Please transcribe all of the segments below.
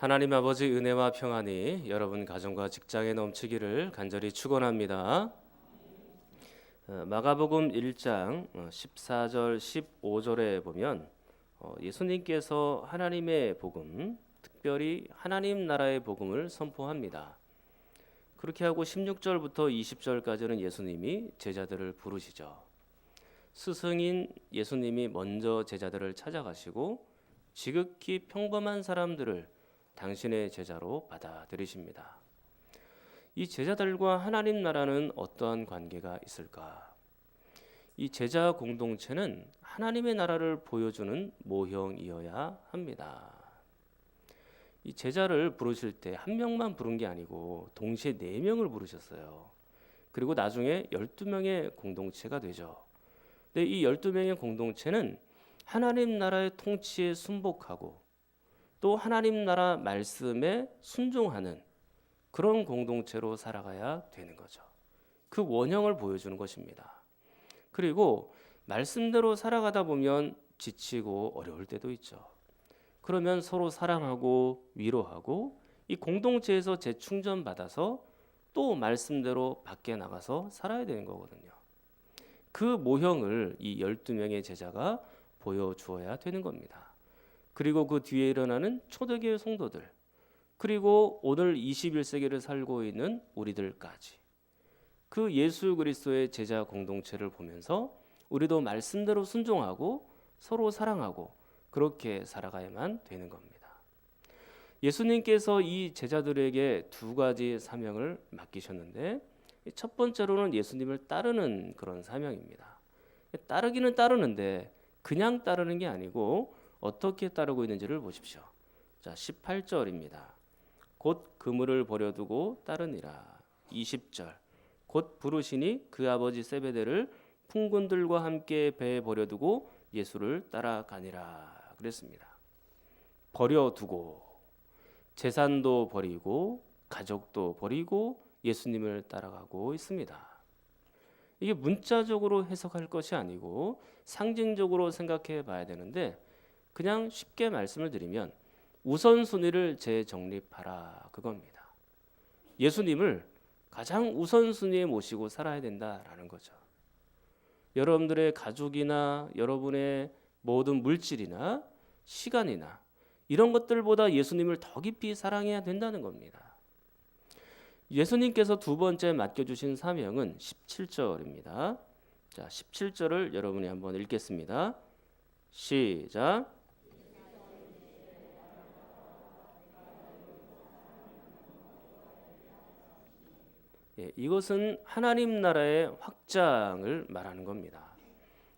하나님 아버지 은혜와 평안이 여러분 가정과 직장에 넘치기를 간절히 축원합니다. 마가복음 1장 14절 15절에 보면 예수님께서 하나님의 복음, 특별히 하나님 나라의 복음을 선포합니다. 그렇게 하고 16절부터 20절까지는 예수님이 제자들을 부르시죠. 스승인 예수님이 먼저 제자들을 찾아가시고 지극히 평범한 사람들을 당신의 제자로 받아들이십니다. 이 제자들과 하나님 나라는 어떠한 관계가 있을까? 이 제자 공동체는 하나님의 나라를 보여주는 모형이어야 합니다. 이 제자를 부르실 때 한 명만 부른 게 아니고 동시에 4명을 부르셨어요. 그리고 나중에 12명의 공동체가 되죠. 근데 이 12명의 공동체는 하나님 나라의 통치에 순복하고 또 하나님 나라 말씀에 순종하는 그런 공동체로 살아가야 되는 거죠. 그 원형을 보여주는 것입니다. 그리고 말씀대로 살아가다 보면 지치고 어려울 때도 있죠. 그러면 서로 사랑하고 위로하고 이 공동체에서 재충전 받아서 또 말씀대로 밖에 나가서 살아야 되는 거거든요. 그 모형을 이 12명의 제자가 보여주어야 되는 겁니다. 그리고 그 뒤에 일어나는 초대교회 성도들, 그리고 오늘 21세기를 살고 있는 우리들까지 그 예수 그리스도의 제자 공동체를 보면서 우리도 말씀대로 순종하고 서로 사랑하고 그렇게 살아가야만 되는 겁니다. 예수님께서 이 제자들에게 2가지 사명을 맡기셨는데 첫 번째로는 예수님을 따르는 그런 사명입니다. 따르기는 따르는데 그냥 따르는 게 아니고 어떻게 따르고 있는지를 보십시오. 자, 18절입니다. 곧 그물을 버려두고 따르니라. 20절. 곧 부르시니 그 아버지 세베대를 풍군들과 함께 배에 버려두고 예수를 따라가니라. 그랬습니다. 버려두고 재산도 버리고 가족도 버리고 예수님을 따라가고 있습니다. 이게 문자적으로 해석할 것이 아니고 상징적으로 생각해 봐야 되는데 그냥 쉽게 말씀을 드리면 우선순위를 재정립하라 그겁니다. 예수님을 가장 우선순위에 모시고 살아야 된다라는 거죠. 여러분들의 가족이나 여러분의 모든 물질이나 시간이나 이런 것들보다 예수님을 더 깊이 사랑해야 된다는 겁니다. 예수님께서 2번째 맡겨주신 사명은 17절입니다. 자, 17절을 여러분이 한번 읽겠습니다. 시작. 이것은 하나님 나라의 확장을 말하는 겁니다.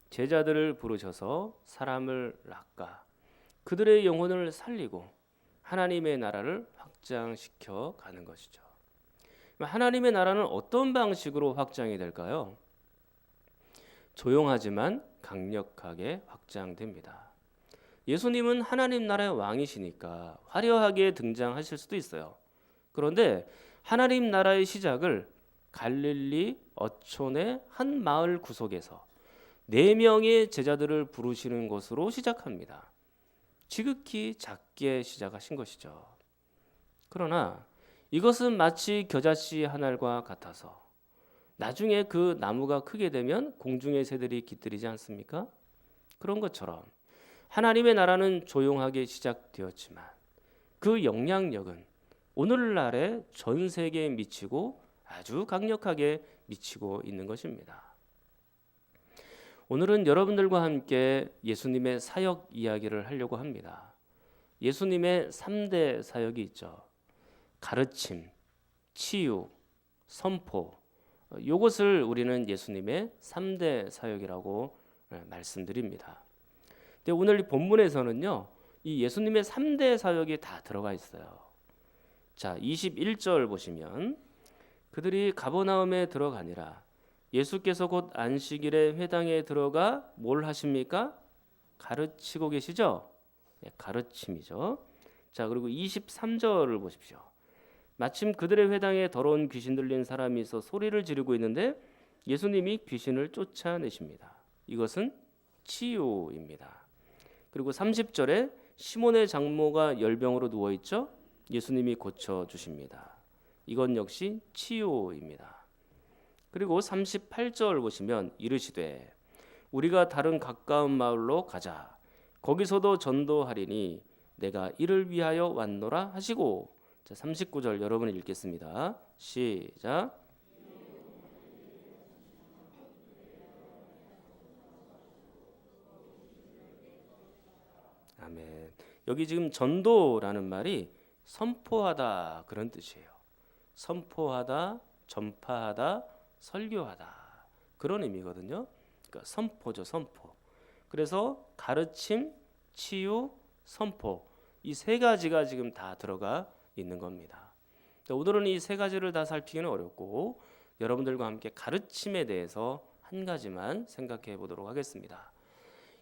제자들을 부르셔서 사람을 낚아 그들의 영혼을 살리고 하나님의 나라를 확장시켜 가는 것이죠. 하나님의 나라는 어떤 방식으로 확장이 될까요? 조용하지만 강력하게 확장됩니다. 예수님은 하나님 나라의 왕이시니까 화려하게 등장하실 수도 있어요. 그런데 하나님 나라의 시작을 갈릴리 어촌의 한 마을 구석에서 4명의 제자들을 부르시는 것으로 시작합니다. 지극히 작게 시작하신 것이죠. 그러나 이것은 마치 겨자씨 한 알과 같아서 나중에 그 나무가 크게 되면 공중의 새들이 깃들이지 않습니까? 그런 것처럼 하나님의 나라는 조용하게 시작되었지만 그 영향력은 오늘날의 전 세계에 미치고 아주 강력하게 미치고 있는 것입니다. 오늘은 여러분들과 함께 예수님의 사역 이야기를 하려고 합니다. 예수님의 3대 사역이 있죠. 가르침, 치유, 선포. 이것을 우리는 예수님의 3대 사역이라고 말씀드립니다. 근데 오늘 이 본문에서는요, 이 예수님의 3대 사역이 다 들어가 있어요. 자, 21절 보시면 그들이 가버나움에 들어가니라. 예수께서 곧 안식일에 회당에 들어가 뭘 하십니까? 가르치고 계시죠? 가르침이죠. 자, 그리고 23절을 보십시오. 마침 그들의 회당에 더러운 귀신 들린 사람이 있어 소리를 지르고 있는데 예수님이 귀신을 쫓아내십니다. 이것은 치유입니다. 그리고 30절에 시몬의 장모가 열병으로 누워 있죠. 예수님이 고쳐주십니다. 이건 역시 치유입니다. 그리고 38절 보시면 이르시되 우리가 다른 가까운 마을로 가자. 거기서도 전도하리니 내가 이를 위하여 왔노라 하시고. 자, 39절 여러분 읽겠습니다. 시작. 아멘. 여기 지금 전도라는 말이 선포하다 그런 뜻이에요. 선포하다, 전파하다, 설교하다 그런 의미거든요. 그러니까 선포죠, 선포. 그래서 가르침, 치유, 선포 이 세 가지가 지금 다 들어가 있는 겁니다. 오늘은 이 세 가지를 다 살피기는 어렵고 여러분들과 함께 가르침에 대해서 한 가지만 생각해 보도록 하겠습니다.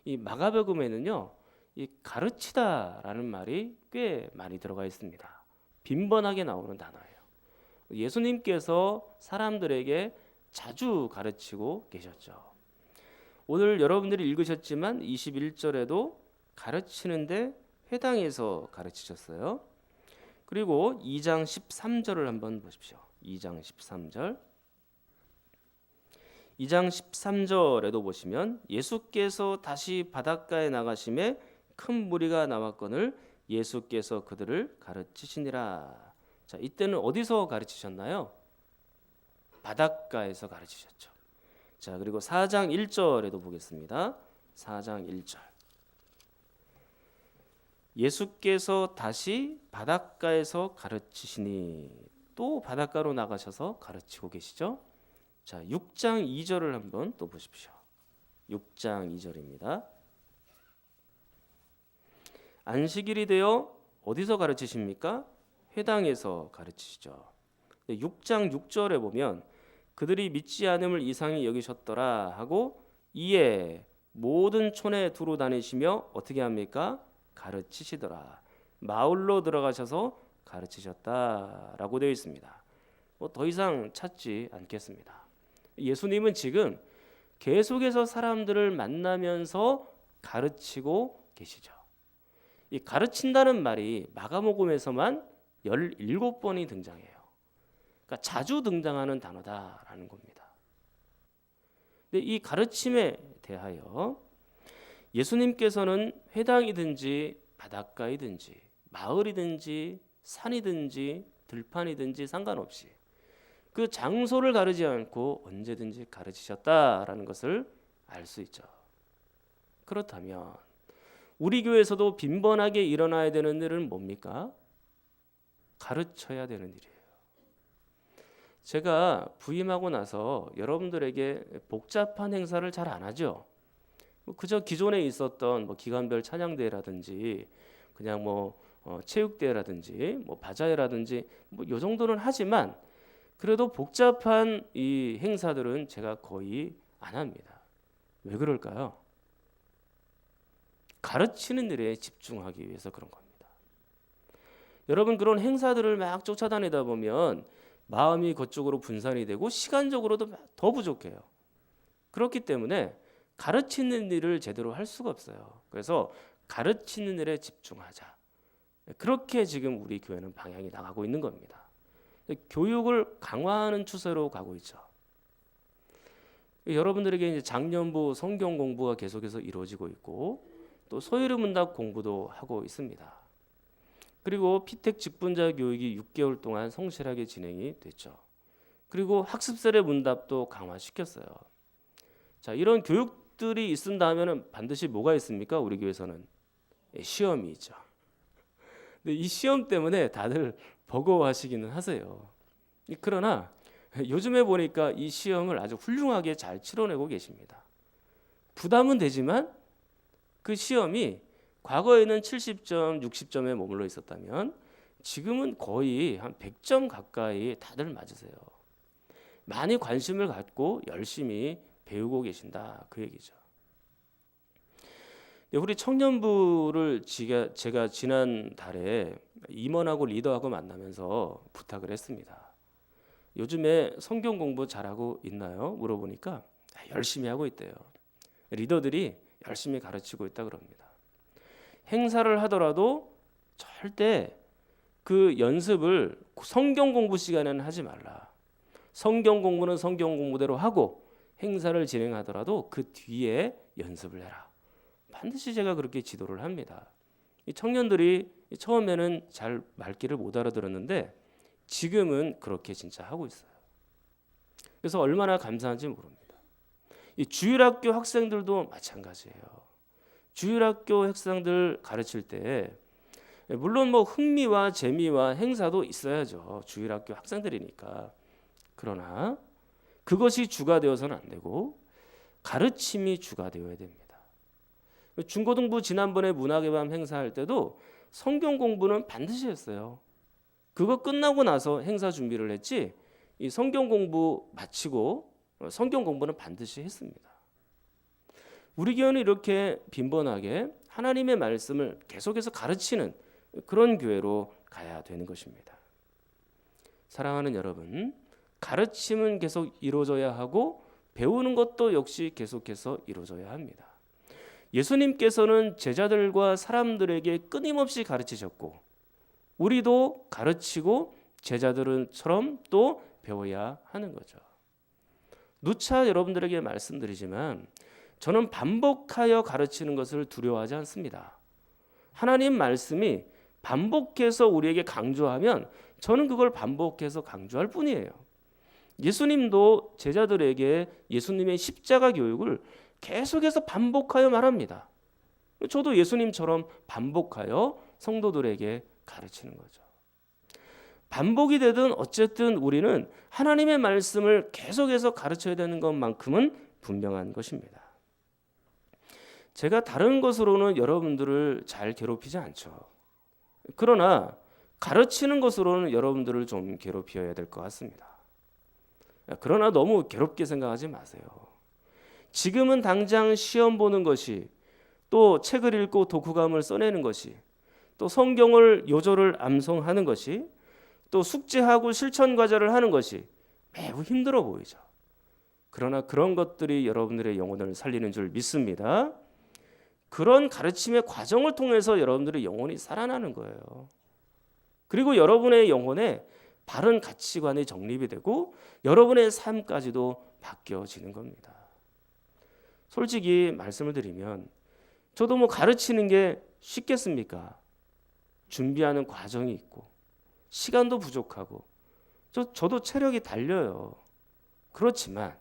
이 마가복음에는요, 이 가르치다라는 말이 꽤 많이 들어가 있습니다. 빈번하게 나오는 단어예요. 예수님께서 사람들에게 자주 가르치고 계셨죠. 오늘 여러분들이 읽으셨지만 21절에도 가르치는데 회당에서 가르치셨어요. 그리고 2장 13절을 한번 보십시오. 2장 13절. 2장 13절에도 보시면 예수께서 다시 바닷가에 나가심에 큰 무리가 나왔거늘 예수께서 그들을 가르치시니라. 자, 이때는 어디서 가르치셨나요? 바닷가에서 가르치셨죠. 자, 그리고 4장 1절에도 보겠습니다. 4장 1절. 예수께서 다시 바닷가에서 가르치시니 또 바닷가로 나가셔서 가르치고 계시죠. 자, 6장 2절을 한번 또 보십시오. 6장 2절입니다. 안식일이 되어 어디서 가르치십니까? 회당에서 가르치시죠. 6장 6절에 보면 그들이 믿지 않음을 이상히 여기셨더라 하고 이에 모든 촌에 두루 다니시며 어떻게 합니까? 가르치시더라. 마을로 들어가셔서 가르치셨다라고 되어 있습니다. 더 이상 찾지 않겠습니다. 예수님은 지금 계속해서 사람들을 만나면서 가르치고 계시죠. 이 가르친다는 말이 마가복음에서만 17번이 등장해요. 그러니까 자주 등장하는 단어다라는 겁니다. 근데 이 가르침에 대하여 예수님께서는 회당이든지 바닷가이든지 마을이든지 산이든지 들판이든지 상관없이 그 장소를 가르지 않고 언제든지 가르치셨다라는 것을 알 수 있죠. 그렇다면 우리 교회에서도 빈번하게 일어나야 되는 일은 뭡니까? 가르쳐야 되는 일이에요. 제가 부임하고 나서 여러분들에게 복잡한 행사를 잘 안 하죠. 그저 기존에 있었던 기간별 찬양대회라든지 그냥 체육대회라든지 바자회라든지 요 정도는 하지만 그래도 복잡한 이 행사들은 제가 거의 안 합니다. 왜 그럴까요? 가르치는 일에 집중하기 위해서 그런 겁니다. 여러분 그런 행사들을 막 쫓아다니다 보면 마음이 그쪽으로 분산이 되고 시간적으로도 더 부족해요. 그렇기 때문에 가르치는 일을 제대로 할 수가 없어요. 그래서 가르치는 일에 집중하자. 그렇게 지금 우리 교회는 방향이 나가고 있는 겁니다. 교육을 강화하는 추세로 가고 있죠. 여러분들에게 이제 작년부 성경 공부가 계속해서 이루어지고 있고 또 소요리 문답 공부도 하고 있습니다. 그리고 피택 직분자 교육이 6개월 동안 성실하게 진행이 됐죠. 그리고 학습설의 문답도 강화시켰어요. 자, 이런 교육들이 있은다 하면은 반드시 뭐가 있습니까? 우리 교회에서는 시험이 있죠. 근데 이 시험 때문에 다들 버거워하시기는 하세요. 그러나 요즘에 보니까 이 시험을 아주 훌륭하게 잘 치러내고 계십니다. 부담은 되지만 그 시험이 과거에는 70점, 60점에 머물러 있었다면 지금은 거의 한 100점 가까이 다들 맞으세요. 많이 관심을 갖고 열심히 배우고 계신다 그 얘기죠. 우리 청년부를 제가 지난 달에 임원하고 리더하고 만나면서 부탁을 했습니다. 요즘에 성경 공부 잘하고 있나요? 물어보니까 열심히 하고 있대요. 리더들이 열심히 가르치고 있다 그럽니다. 행사를 하더라도 절대 그 연습을 성경 공부 시간에는 하지 말라. 성경 공부는 성경 공부대로 하고 행사를 진행하더라도 그 뒤에 연습을 해라. 반드시 제가 그렇게 지도를 합니다. 이 청년들이 처음에는 잘 말귀를 못 알아들었는데 지금은 그렇게 진짜 하고 있어요. 그래서 얼마나 감사한지 모릅니다. 이 주일학교 학생들도 마찬가지예요. 주일학교 학생들 가르칠 때 물론 뭐 흥미와 재미와 행사도 있어야죠. 주일학교 학생들이니까. 그러나 그것이 주가 되어서는 안 되고 가르침이 주가 되어야 됩니다. 중고등부 지난번에 문학의 밤 행사할 때도 성경 공부는 반드시 했어요. 그거 끝나고 나서 행사 준비를 했지 이 성경 공부 마치고 성경 공부는 반드시 했습니다. 우리 교회는 이렇게 빈번하게 하나님의 말씀을 계속해서 가르치는 그런 교회로 가야 되는 것입니다. 사랑하는 여러분, 가르침은 계속 이루어져야 하고 배우는 것도 역시 계속해서 이루어져야 합니다. 예수님께서는 제자들과 사람들에게 끊임없이 가르치셨고 우리도 가르치고 제자들처럼 또 배워야 하는 거죠. 누차 여러분들에게 말씀드리지만 저는 반복하여 가르치는 것을 두려워하지 않습니다. 하나님 말씀이 반복해서 우리에게 강조하면 저는 그걸 반복해서 강조할 뿐이에요. 예수님도 제자들에게 예수님의 십자가 교육을 계속해서 반복하여 말합니다. 저도 예수님처럼 반복하여 성도들에게 가르치는 거죠. 반복이 되든 어쨌든 우리는 하나님의 말씀을 계속해서 가르쳐야 되는 것만큼은 분명한 것입니다. 제가 다른 것으로는 여러분들을 잘 괴롭히지 않죠. 그러나 가르치는 것으로는 여러분들을 좀 괴롭혀야 될 것 같습니다. 그러나 너무 괴롭게 생각하지 마세요. 지금은 당장 시험 보는 것이 또 책을 읽고 독후감을 써내는 것이 또 성경을 요절을 암송하는 것이 또 숙제하고 실천 과제를 하는 것이 매우 힘들어 보이죠. 그러나 그런 것들이 여러분들의 영혼을 살리는 줄 믿습니다. 그런 가르침의 과정을 통해서 여러분들의 영혼이 살아나는 거예요. 그리고 여러분의 영혼에 바른 가치관이 정립이 되고 여러분의 삶까지도 바뀌어지는 겁니다. 솔직히 말씀을 드리면 저도 뭐 가르치는 게 쉽겠습니까? 준비하는 과정이 있고 시간도 부족하고 저도 체력이 달려요. 그렇지만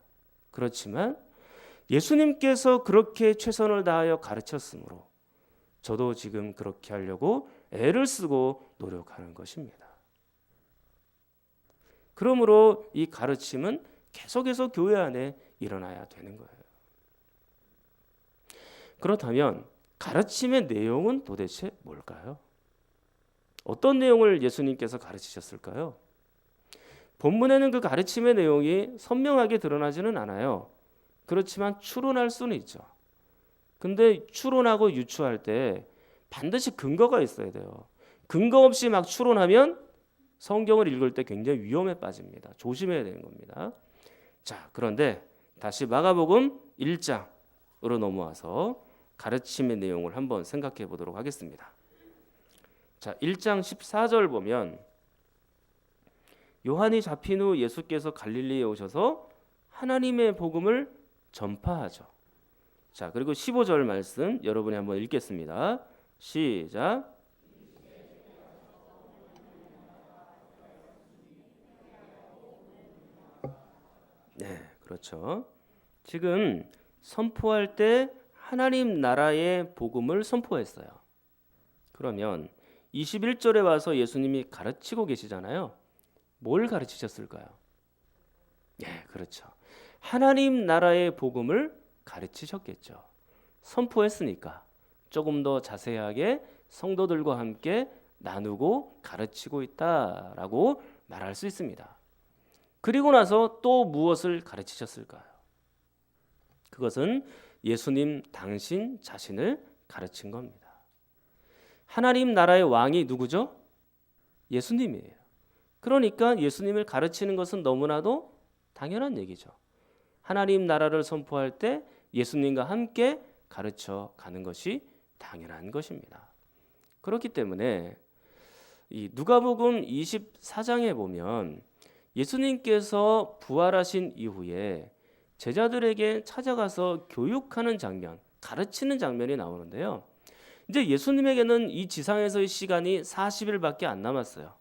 예수님께서 그렇게 최선을 다하여 가르쳤으므로 저도 지금 그렇게 하려고 애를 쓰고 노력하는 것입니다. 그러므로 이 가르침은 계속해서 교회 안에 일어나야 되는 거예요. 그렇다면 가르침의 내용은 도대체 뭘까요? 어떤 내용을 예수님께서 가르치셨을까요? 본문에는 그 가르침의 내용이 선명하게 드러나지는 않아요. 그렇지만 추론할 수는 있죠. 근데 추론하고 유추할 때 반드시 근거가 있어야 돼요. 근거 없이 막 추론하면 성경을 읽을 때 굉장히 위험에 빠집니다. 조심해야 되는 겁니다. 자, 그런데 다시 마가복음 1장으로 넘어와서 가르침의 내용을 한번 생각해 보도록 하겠습니다. 자, 1장 14절 보면 요한이 잡힌 후 예수께서 갈릴리에 오셔서 하나님의 복음을 전파하죠. 자, 그리고 15절 말씀 여러분이 한번 읽겠습니다. 시작. 네, 그렇죠. 지금 선포할 때 하나님 나라의 복음을 선포했어요. 그러면 21절에 와서 예수님이 가르치고 계시잖아요. 뭘 가르치셨을까요? 네, 그렇죠. 하나님 나라의 복음을 가르치셨겠죠. 선포했으니까 조금 더 자세하게 성도들과 함께 나누고 가르치고 있다라고 말할 수 있습니다. 그리고 나서 또 무엇을 가르치셨을까요? 그것은 예수님 당신 자신을 가르친 겁니다. 하나님 나라의 왕이 누구죠? 예수님이에요. 그러니까 예수님을 가르치는 것은 너무나도 당연한 얘기죠. 하나님 나라를 선포할 때 예수님과 함께 가르쳐 가는 것이 당연한 것입니다. 그렇기 때문에 이 누가복음 24장에 보면 예수님께서 부활하신 이후에 제자들에게 찾아가서 교육하는 장면, 가르치는 장면이 나오는데요. 이제 예수님에게는 이 지상에서의 시간이 40일밖에 안 남았어요.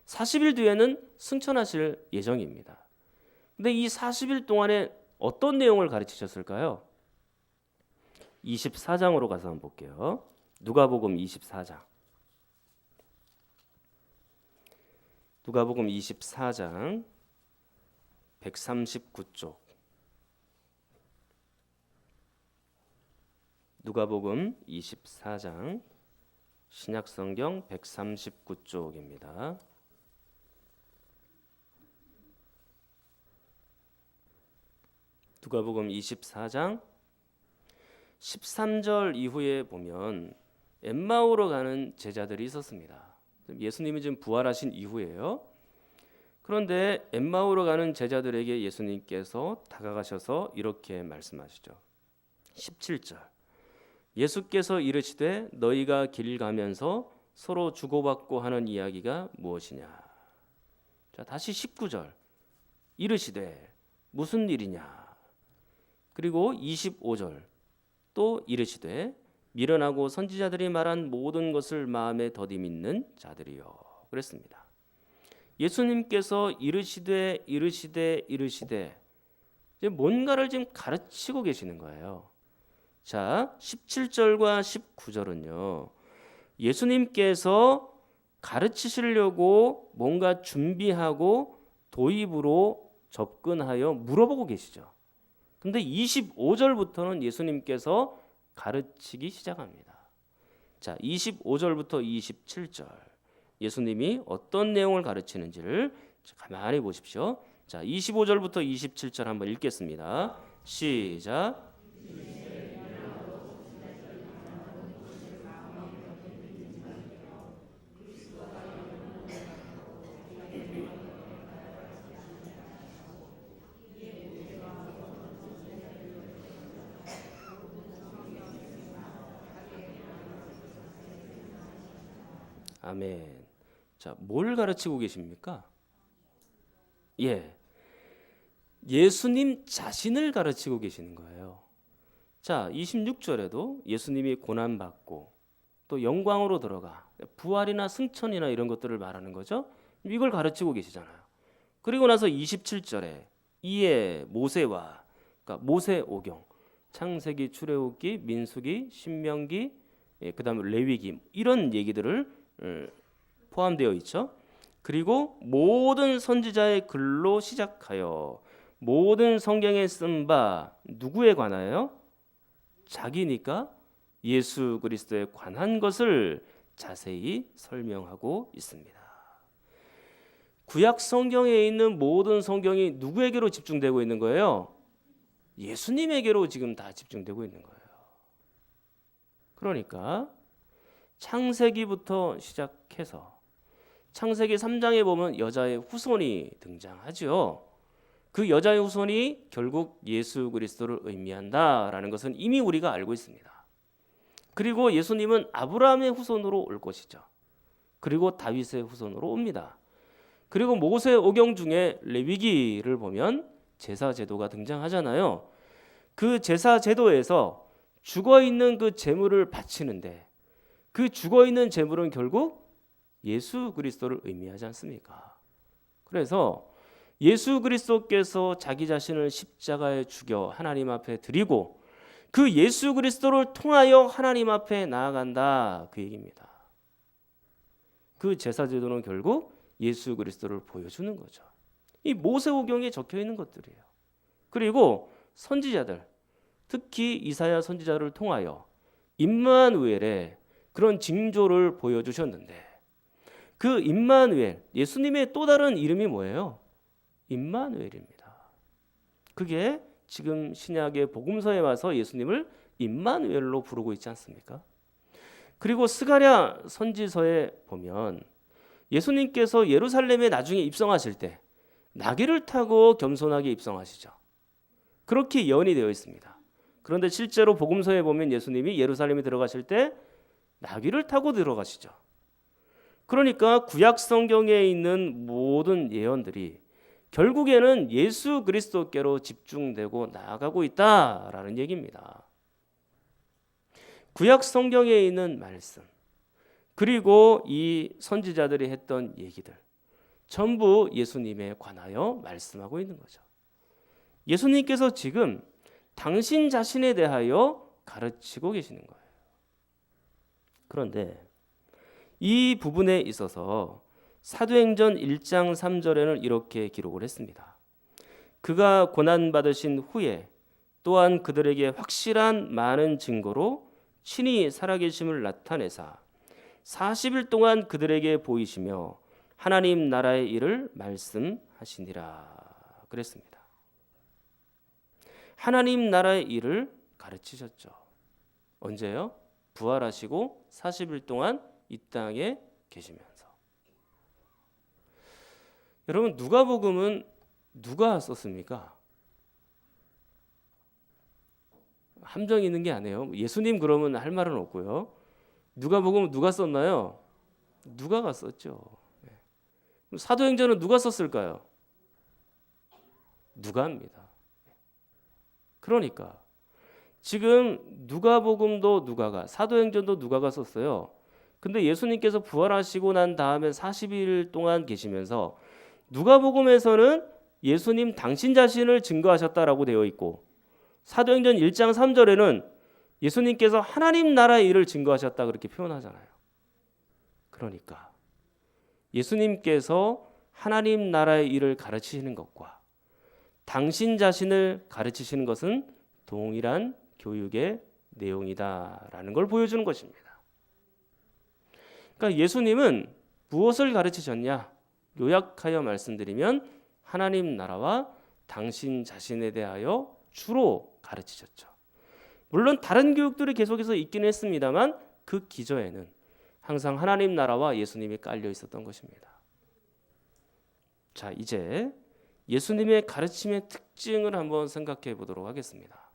40일 뒤에는 승천하실 예정입니다. 근데 이 40일 동안에 어떤 내용을 가르치셨을까요? 24장으로 가서 한번 볼게요. 누가복음 24장. 누가복음 24장 139쪽. 누가복음 24장 신약성경 139쪽입니다. 누가복음 24장 13절 이후에 보면 엠마오로 가는 제자들이 있었습니다. 예수님이 지금 부활하신 이후에요. 그런데 엠마오로 가는 제자들에게 예수님께서 다가가셔서 이렇게 말씀하시죠. 17절. 예수께서 이르시되 너희가 길 가면서 서로 주고받고 하는 이야기가 무엇이냐. 자, 다시 19절. 이르시되 무슨 일이냐. 그리고 25절. 또 이르시되 미련하고 선지자들이 말한 모든 것을 마음에 더디 믿는 자들이요. 그랬습니다. 예수님께서 이르시되 이제 뭔가를 지금 가르치고 계시는 거예요. 자, 17절과 19절은요. 예수님께서 가르치시려고 뭔가 준비하고 도입으로 접근하여 물어보고 계시죠. 근데 25절부터는 예수님께서 가르치기 시작합니다. 자, 25절부터 27절. 예수님이 어떤 내용을 가르치는지를 가만히 보십시오. 자, 25절부터 27절 한번 읽겠습니다. 시작. 아멘. 자, 뭘 가르치고 계십니까? 예수님 자신을 가르치고 계시는 거예요. 자, 26절에도 예수님이 고난받고 또 영광으로 들어가 부활이나 승천이나 이런 것들을 말하는 거죠. 이걸 가르치고 계시잖아요. 그리고 나서 27절에 이에 모세와, 그러니까 모세오경, 창세기, 출애굽기, 민수기, 신명기, 그다음에 레위기 이런 얘기들을 포함되어 있죠. 그리고 모든 선지자의 글로 시작하여 모든 성경에 쓴 바 누구에 관하여? 자기니까 예수 그리스도에 관한 것을 자세히 설명하고 있습니다. 구약 성경에 있는 모든 성경이 누구에게로 집중되고 있는 거예요? 예수님에게로 지금 다 집중되고 있는 거예요. 그러니까 창세기부터 시작해서 창세기 3장에 보면 여자의 후손이 등장하죠. 그 여자의 후손이 결국 예수 그리스도를 의미한다라는 것은 이미 우리가 알고 있습니다. 그리고 예수님은 아브라함의 후손으로 올 것이죠. 그리고 다윗의 후손으로 옵니다. 그리고 모세 오경 중에 레위기를 보면 제사 제도가 등장하잖아요. 그 제사 제도에서 죽어 있는 그 제물을 바치는데 그 죽어 있는 제물은 결국 예수 그리스도를 의미하지 않습니까? 그래서 예수 그리스도께서 자기 자신을 십자가에 죽여 하나님 앞에 드리고 그 예수 그리스도를 통하여 하나님 앞에 나아간다, 그 얘기입니다. 그 제사 제도는 결국 예수 그리스도를 보여주는 거죠. 이 모세오경에 적혀 있는 것들이에요. 그리고 선지자들, 특히 이사야 선지자를 통하여 임마누엘의 그런 징조를 보여주셨는데 그 임마누엘, 예수님의 또 다른 이름이 뭐예요? 임마누엘입니다. 그게 지금 신약의 복음서에 와서 예수님을 임마누엘로 부르고 있지 않습니까? 그리고 스가랴 선지서에 보면 예수님께서 예루살렘에 나중에 입성하실 때 나귀를 타고 겸손하게 입성하시죠. 그렇게 예언이 되어 있습니다. 그런데 실제로 복음서에 보면 예수님이 예루살렘에 들어가실 때 나귀를 타고 들어가시죠. 그러니까 구약 성경에 있는 모든 예언들이 결국에는 예수 그리스도께로 집중되고 나아가고 있다라는 얘기입니다. 구약 성경에 있는 말씀, 그리고 이 선지자들이 했던 얘기들 전부 예수님에 관하여 말씀하고 있는 거죠. 예수님께서 지금 당신 자신에 대하여 가르치고 계시는 거예요. 그런데 이 부분에 있어서 사도행전 1장 3절에는 이렇게 기록을 했습니다. 그가 고난받으신 후에 또한 그들에게 확실한 많은 증거로 친히 살아계심을 나타내사 40일 동안 그들에게 보이시며 하나님 나라의 일을 말씀하시니라 그랬습니다. 하나님 나라의 일을 가르치셨죠. 언제요? 부활하시고 40일 동안 이 땅에 계시면서. 여러분, 누가복음은 누가 썼습니까? 함정이 있는 게 아니에요. 예수님 그러면 할 말은 없고요. 누가복음은 누가 썼나요? 누가가 썼죠. 사도행전은 누가 썼을까요? 누가입니다. 그러니까 지금 누가복음도 누가가, 사도행전도 누가가 썼어요. 근데 예수님께서 부활하시고 난 다음에 40일 동안 계시면서 누가복음에서는 예수님 당신 자신을 증거하셨다라고 되어 있고, 사도행전 1장 3절에는 예수님께서 하나님 나라의 일을 증거하셨다 그렇게 표현하잖아요. 그러니까 예수님께서 하나님 나라의 일을 가르치시는 것과 당신 자신을 가르치시는 것은 동일한 교육의 내용이다라는 걸 보여주는 것입니다. 그러니까 예수님은 무엇을 가르치셨냐? 요약하여 말씀드리면 하나님 나라와 당신 자신에 대하여 주로 가르치셨죠. 물론 다른 교육들이 계속해서 있긴 했습니다만 그 기저에는 항상 하나님 나라와 예수님이 깔려 있었던 것입니다. 자, 이제 예수님의 가르침의 특징을 한번 생각해 보도록 하겠습니다.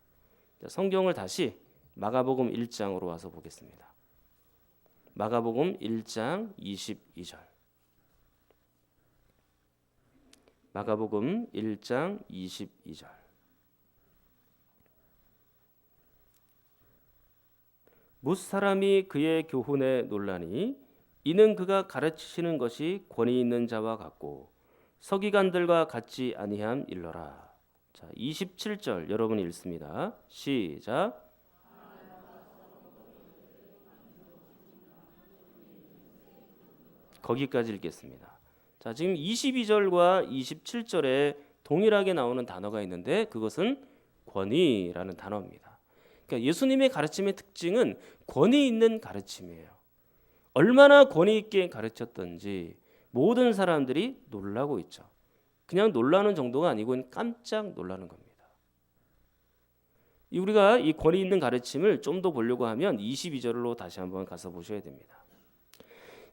성경을 다시 마가복음 1장으로 와서 보겠습니다. 마가복음 1장 22절. 마가복음 1장 22절. 뭇사람이 그의 교훈에 놀라니 이는 그가 가르치시는 것이 권위 있는 자와 같고 서기관들과 같지 아니함 일러라. 자, 27절 여러분이 읽습니다. 시작. 거기까지 읽겠습니다. 자, 지금 22절과 27절에 동일하게 나오는 단어가 있는데 그것은 권위라는 단어입니다. 그러니까 예수님의 가르침의 특징은 권위 있는 가르침이에요. 얼마나 권위 있게 가르쳤던지 모든 사람들이 놀라고 있죠. 그냥 놀라는 정도가 아니고 깜짝 놀라는 겁니다. 우리가 이 권위 있는 가르침을 좀 더 보려고 하면 22절로 다시 한번 가서 보셔야 됩니다.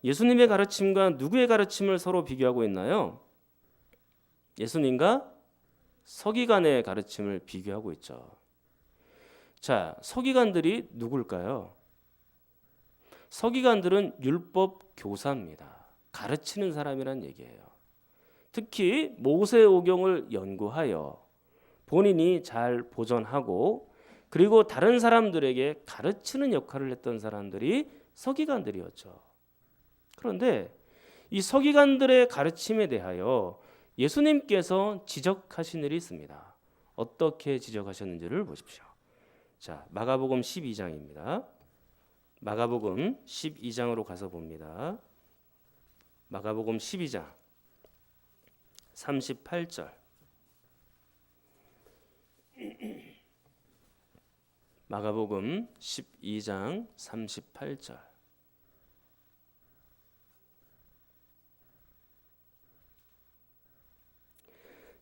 예수님의 가르침과 누구의 가르침을 서로 비교하고 있나요? 예수님과 서기관의 가르침을 비교하고 있죠. 자, 서기관들이 누굴까요? 서기관들은 율법 교사입니다. 가르치는 사람이란 얘기예요. 특히 모세오경을 연구하여 본인이 잘 보존하고 그리고 다른 사람들에게 가르치는 역할을 했던 사람들이 서기관들이었죠. 그런데 이 서기관들의 가르침에 대하여 예수님께서 지적하신 일이 있습니다. 어떻게 지적하셨는지를 보십시오. 자, 마가복음 12장입니다. 마가복음 12장으로 가서 봅니다. 마가복음 12장 38절. 마가복음 12장 38절.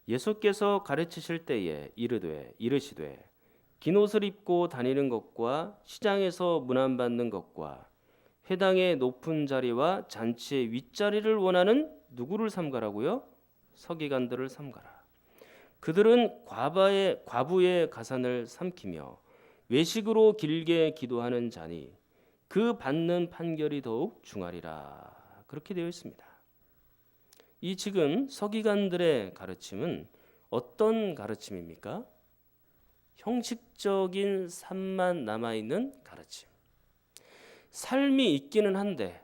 예수께서 가르치실 때에 이르시되 긴 옷을 입고 다니는 것과 시장에서 문안받는 것과 회당의 높은 자리와 잔치의 윗자리를 원하는 누구를 삼가라고요? 서기관들을 삼가라. 그들은 과부의 가산을 삼키며 외식으로 길게 기도하는 자니 그 받는 판결이 더욱 중하리라 그렇게 되어 있습니다. 이 지금 서기관들의 가르침은 어떤 가르침입니까? 형식적인 삶만 남아있는 가르침. 삶이 있기는 한데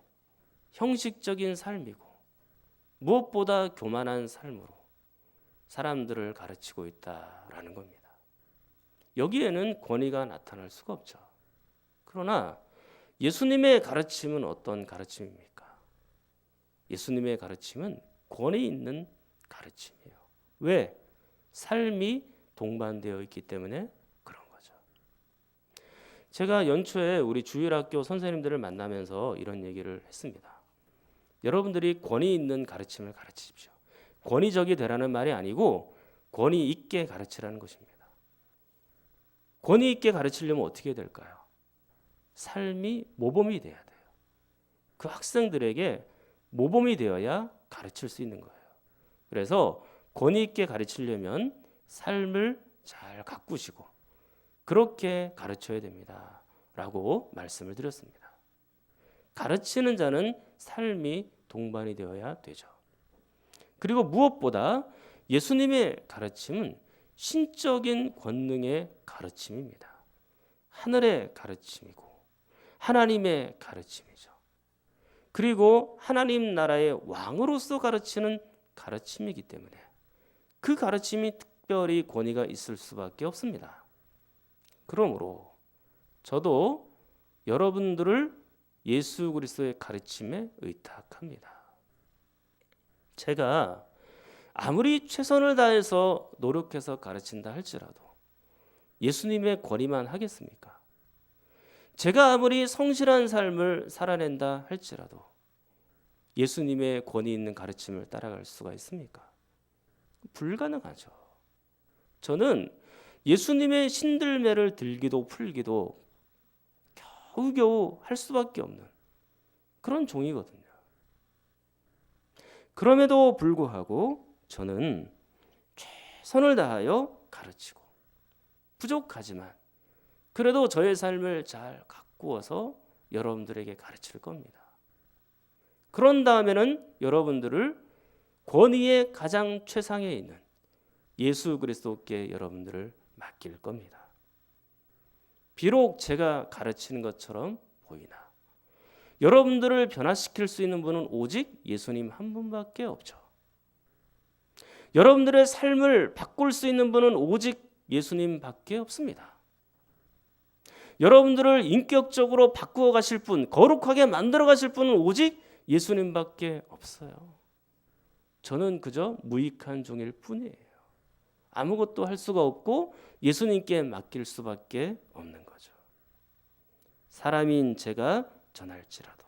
형식적인 삶이고 무엇보다 교만한 삶으로 사람들을 가르치고 있다라는 겁니다. 여기에는 권위가 나타날 수가 없죠. 그러나 예수님의 가르침은 어떤 가르침입니까? 예수님의 가르침은 권위 있는 가르침이에요. 왜? 삶이 동반되어 있기 때문에 그런 거죠. 제가 연초에 우리 주일학교 선생님들을 만나면서 이런 얘기를 했습니다. 여러분들이 권위 있는 가르침을 가르치십시오. 권위적이 되라는 말이 아니고 권위 있게 가르치라는 것입니다. 권위 있게 가르치려면 어떻게 해야 될까요? 삶이 모범이 돼야 돼요. 그 학생들에게 모범이 되어야 가르칠 수 있는 거예요. 그래서 권위 있게 가르치려면 삶을 잘 가꾸시고 그렇게 가르쳐야 됩니다. 라고 말씀을 드렸습니다. 가르치는 자는 삶이 동반이 되어야 되죠. 그리고 무엇보다 예수님의 가르침은 신적인 권능의 가르침입니다. 하늘의 가르침이고 하나님의 가르침이죠. 그리고 하나님 나라의 왕으로서 가르치는 가르침이기 때문에 그 가르침이 특별히 권위가 있을 수밖에 없습니다. 그러므로 저도 여러분들을 예수 그리스도의 가르침에 의탁합니다. 제가 아무리 최선을 다해서 노력해서 가르친다 할지라도 예수님의 권위만 하겠습니까? 제가 아무리 성실한 삶을 살아낸다 할지라도 예수님의 권위 있는 가르침을 따라갈 수가 있습니까? 불가능하죠. 저는 예수님의 신들매를 들기도 풀기도 겨우겨우 할 수밖에 없는 그런 종이거든요. 그럼에도 불구하고 저는 최선을 다하여 가르치고 부족하지만 그래도 저의 삶을 잘 가꾸어서 여러분들에게 가르칠 겁니다. 그런 다음에는 여러분들을 권위의 가장 최상에 있는 예수 그리스도께 여러분들을 맡길 겁니다. 비록 제가 가르치는 것처럼 보이나 여러분들을 변화시킬 수 있는 분은 오직 예수님 한 분밖에 없죠. 여러분들의 삶을 바꿀 수 있는 분은 오직 예수님밖에 없습니다. 여러분들을 인격적으로 바꾸어 가실 분, 거룩하게 만들어 가실 분은 오직 예수님밖에 없어요. 저는 그저 무익한 종일 뿐이에요. 아무것도 할 수가 없고 예수님께 맡길 수밖에 없는 거죠. 사람인 제가 전할지라도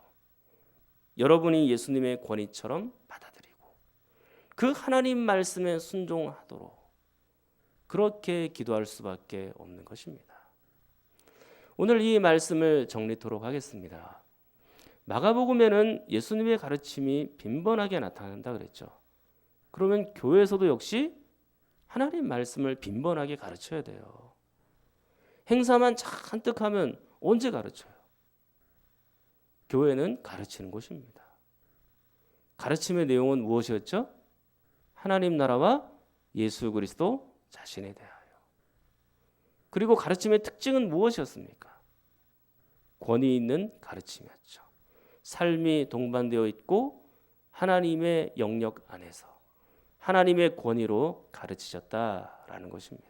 여러분이 예수님의 권위처럼 받아들이고 그 하나님 말씀에 순종하도록 그렇게 기도할 수밖에 없는 것입니다. 오늘 이 말씀을 정리토록 하겠습니다. 마가복음에는 예수님의 가르침이 빈번하게 나타난다 그랬죠. 그러면 교회에서도 역시 하나님 말씀을 빈번하게 가르쳐야 돼요. 행사만 잔뜩 하면 언제 가르쳐요? 교회는 가르치는 곳입니다. 가르침의 내용은 무엇이었죠? 하나님 나라와 예수 그리스도 자신에 대하여. 그리고 가르침의 특징은 무엇이었습니까? 권위 있는 가르침이었죠. 삶이 동반되어 있고 하나님의 영역 안에서 하나님의 권위로 가르치셨다라는 것입니다.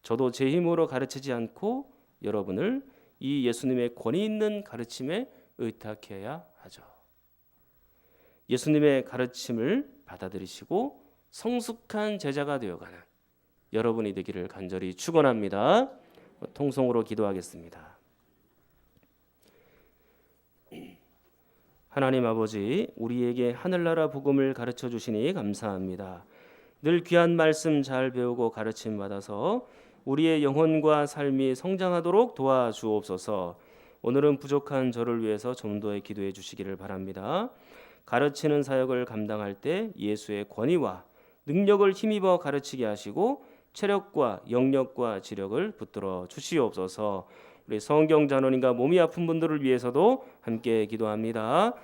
저도 제 힘으로 가르치지 않고 여러분을 이 예수님의 권위 있는 가르침에 의탁해야 하죠. 예수님의 가르침을 받아들이시고 성숙한 제자가 되어가는 여러분이 되기를 간절히 축원합니다. 통성으로 기도하겠습니다. 하나님 아버지, 우리에게 하늘나라 복음을 가르쳐 주시니 감사합니다. 늘 귀한 말씀 잘 배우고 가르침 받아서 우리의 영혼과 삶이 성장하도록 도와주옵소서. 오늘은 부족한 저를 위해서 좀 더 기도해 주시기를 바랍니다. 가르치는 사역을 감당할 때 예수의 권위와 능력을 힘입어 가르치게 하시고 체력과 영력과 지력을 붙들어 주시옵소서. 우리 성경 잔원인과 몸이 아픈 분들을 위해서도 함께 기도합니다.